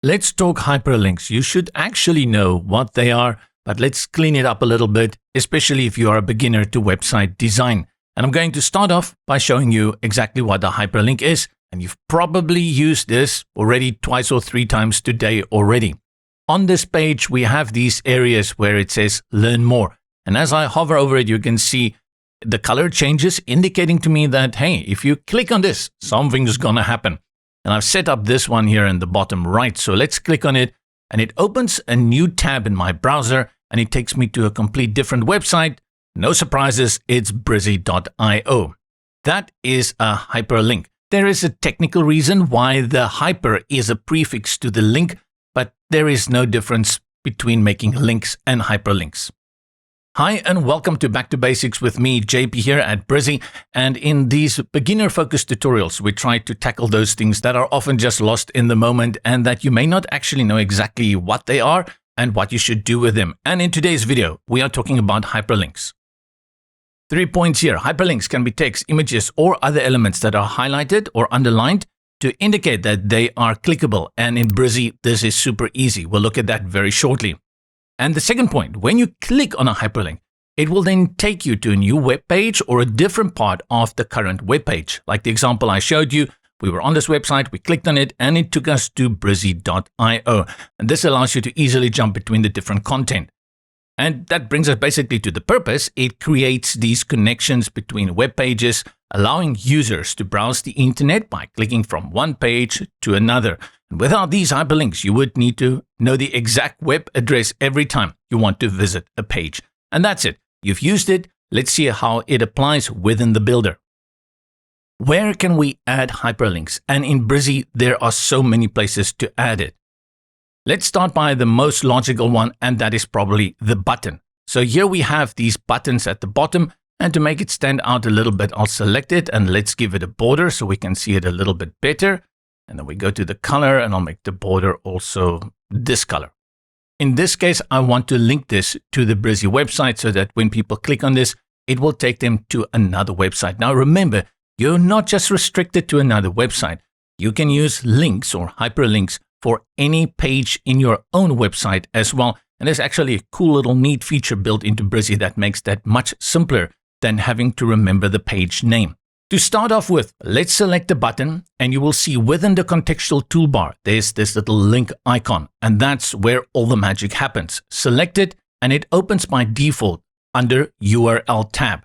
Let's talk hyperlinks. You should actually know what they are, but let's clean it up a little bit, especially if you are a beginner to website design. And I'm going to start off by showing you exactly what a hyperlink is. And you've probably used this already twice or three times today already. On this page, we have these areas where it says learn more. And as I hover over it, you can see the color changes, indicating to me that, hey, if you click on this, something's going to happen. And I've set up this one here in the bottom right. So let's click on it and it opens a new tab in my browser and it takes me to a complete different website. No surprises, it's Brizy.io. That is a hyperlink. There is a technical reason why the hyper is a prefix to the link, but there is no difference between making links and hyperlinks. Hi and welcome to Back to Basics with me, JP here at Brizy. And in these beginner-focused tutorials, we try to tackle those things that are often just lost in the moment and that you may not actually know exactly what they are and what you should do with them. And in today's video, we are talking about hyperlinks. 3 points here. Hyperlinks can be text, images, or other elements that are highlighted or underlined to indicate that they are clickable. And in Brizy, this is super easy. We'll look at that very shortly. And the second point, when you click on a hyperlink, it will then take you to a new web page or a different part of the current web page. Like the example I showed you, we were on this website, we clicked on it, and it took us to Brizy.io. And this allows you to easily jump between the different content. And that brings us basically to the purpose. It creates these connections between web pages, allowing users to browse the internet by clicking from one page to another. And without these hyperlinks, you would need to know the exact web address every time you want to visit a page. And that's it. You've used it. Let's see how it applies within the builder. Where can we add hyperlinks? And in Brizy, there are so many places to add it. Let's start by the most logical one, and that is probably the button. So here we have these buttons at the bottom, and to make it stand out a little bit, I'll select it and let's give it a border so we can see it a little bit better. And then we go to the color and I'll make the border also this color. In this case, I want to link this to the Brizy website so that when people click on this, it will take them to another website. Now remember, you're not just restricted to another website. You can use links or hyperlinks for any page in your own website as well. And there's actually a cool little neat feature built into Brizy that makes that much simpler than having to remember the page name. To start off with, let's select a button and you will see within the contextual toolbar, there's this little link icon, and that's where all the magic happens. Select it and it opens by default under URL tab.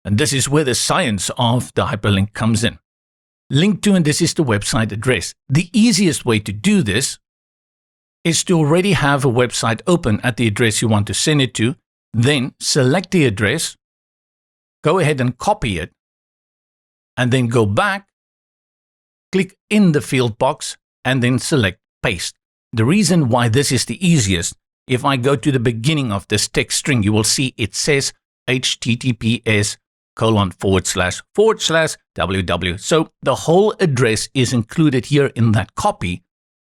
And this is where the science of the hyperlink comes in. Link to, and this is the website address. The easiest way to do this is to already have a website open at the address you want to send it to, then select the address, go ahead and copy it, and then go back, click in the field box, and then select paste. The reason why this is the easiest, if I go to the beginning of this text string, you will see it says https://www. So the whole address is included here in that copy.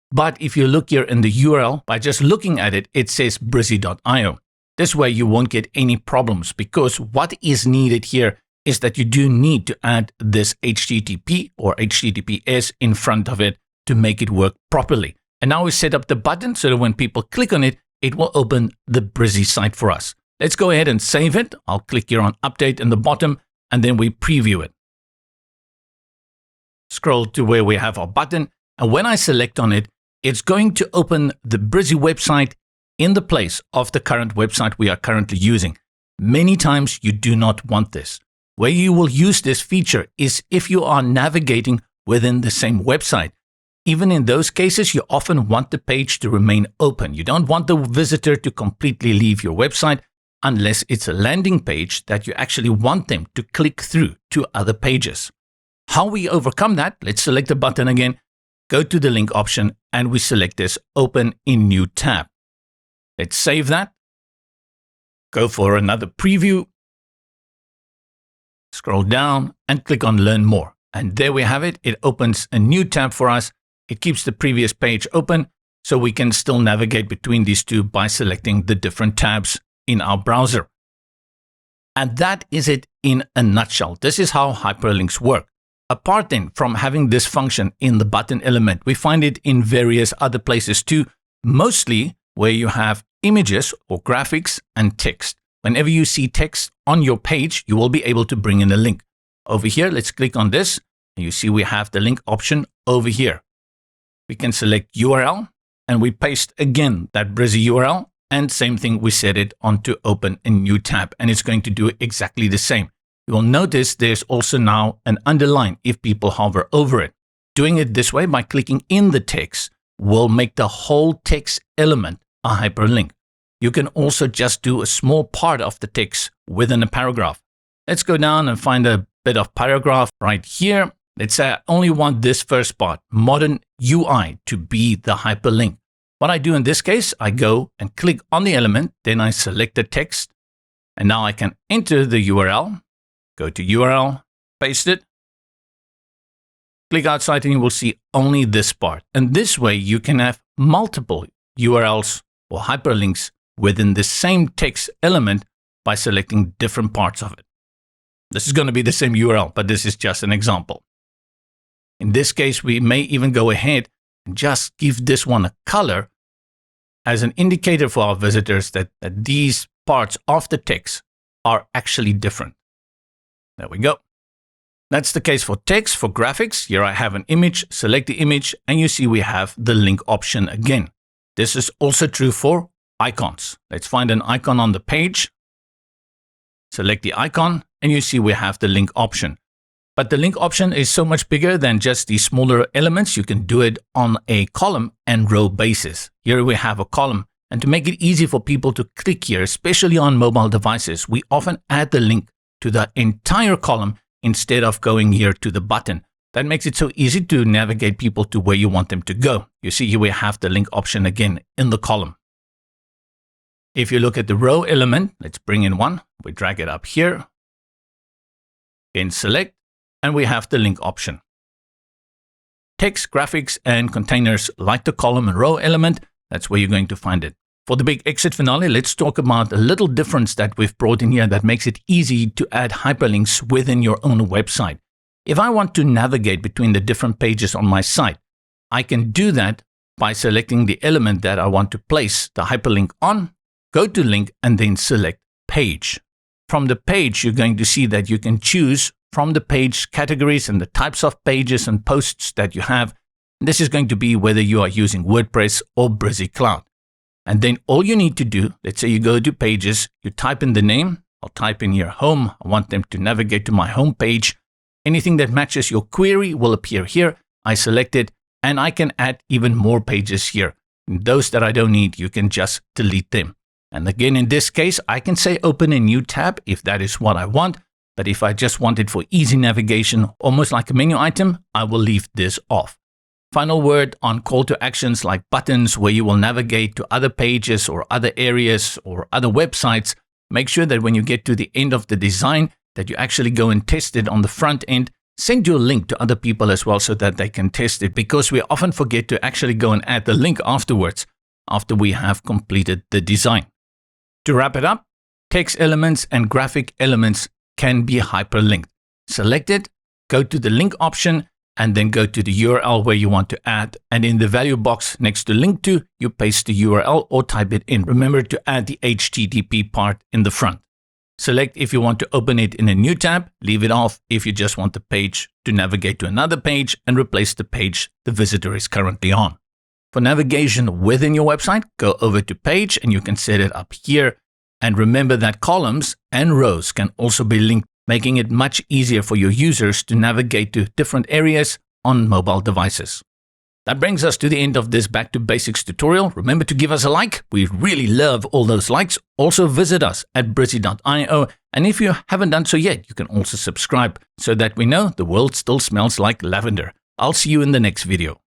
But if you look here in the URL, by just looking at it, it says Brizy.io. This way you won't get any problems because what is needed here is that you do need to add this HTTP or HTTPS in front of it to make it work properly. And now we set up the button so that when people click on it, it will open the Brizy site for us. Let's go ahead and save it. I'll click here on update in the bottom and then we preview it. Scroll to where we have our button. And when I select on it, it's going to open the Brizy website in the place of the current website we are currently using. Many times you do not want this. Where you will use this feature is if you are navigating within the same website. Even in those cases, you often want the page to remain open. You don't want the visitor to completely leave your website unless it's a landing page that you actually want them to click through to other pages. How we overcome that? Let's select the button again, go to the link option, and we select this Open in New tab. Let's save that. Go for another preview. Scroll down and click on Learn More. And there we have it. It opens a new tab for us. It keeps the previous page open so we can still navigate between these two by selecting the different tabs in our browser. And that is it in a nutshell. This is how hyperlinks work. Apart then from having this function in the button element, we find it in various other places too, mostly where you have images or graphics and text. Whenever you see text on your page, you will be able to bring in a link. Over here, let's click on this, and you see we have the link option over here. We can select URL, and we paste again that Brizy URL, and same thing, we set it on to open a new tab, and it's going to do exactly the same. You will notice there's also now an underline if people hover over it. Doing it this way by clicking in the text will make the whole text element a hyperlink. You can also just do a small part of the text within a paragraph. Let's go down and find a bit of paragraph right here. Let's say I only want this first part, modern UI, to be the hyperlink. What I do in this case, I go and click on the element, then I select the text, and now I can enter the URL, go to URL, paste it, click outside, and you will see only this part. And this way you can have multiple URLs or hyperlinks within the same text element by selecting different parts of it. This is going to be the same URL, but this is just an example. In this case, we may even go ahead and just give this one a color as an indicator for our visitors that these parts of the text are actually different. There we go. That's the case for text. For graphics, here I have an image, select the image, and you see we have the link option again. This is also true for icons. Let's find an icon on the page, select the icon, and you see we have the link option. But the link option is so much bigger than just these smaller elements. You can do it on a column and row basis. Here we have a column, and to make it easy for people to click here, especially on mobile devices, we often add the link to the entire column instead of going here to the button. That makes it so easy to navigate people to where you want them to go. You see here we have the link option again in the column. If you look at the row element, let's bring in one. We drag it up here, then select, and we have the link option. Text, graphics, and containers like the column and row element, that's where you're going to find it. For the big exit finale, let's talk about a little difference that we've brought in here that makes it easy to add hyperlinks within your own website. If I want to navigate between the different pages on my site, I can do that by selecting the element that I want to place the hyperlink on, go to link, and then select page. From the page, you're going to see that you can choose from the page categories and the types of pages and posts that you have. This is going to be whether you are using WordPress or Brizy Cloud. And then all you need to do, let's say you go to pages, you type in the name, I'll type in here home, I want them to navigate to my home page. Anything that matches your query will appear here. I select it, and I can add even more pages here. And those that I don't need, you can just delete them. And again, in this case, I can say open a new tab if that is what I want. But if I just want it for easy navigation, almost like a menu item, I will leave this off. Final word on call to actions like buttons where you will navigate to other pages or other areas or other websites. Make sure that when you get to the end of the design that you actually go and test it on the front end. Send your link to other people as well so that they can test it, because we often forget to actually go and add the link afterwards after we have completed the design. To wrap it up, text elements and graphic elements can be hyperlinked. Select it, go to the link option, and then go to the URL where you want to add. And in the value box next to link to, you paste the URL or type it in. Remember to add the HTTP part in the front. Select if you want to open it in a new tab, leave it off if you just want the page to navigate to another page and replace the page the visitor is currently on. For navigation within your website, go over to page and you can set it up here. And remember that columns and rows can also be linked, making it much easier for your users to navigate to different areas on mobile devices. That brings us to the end of this Back to Basics tutorial. Remember to give us a like. We really love all those likes. Also visit us at brizy.io. And if you haven't done so yet, you can also subscribe so that we know the world still smells like lavender. I'll see you in the next video.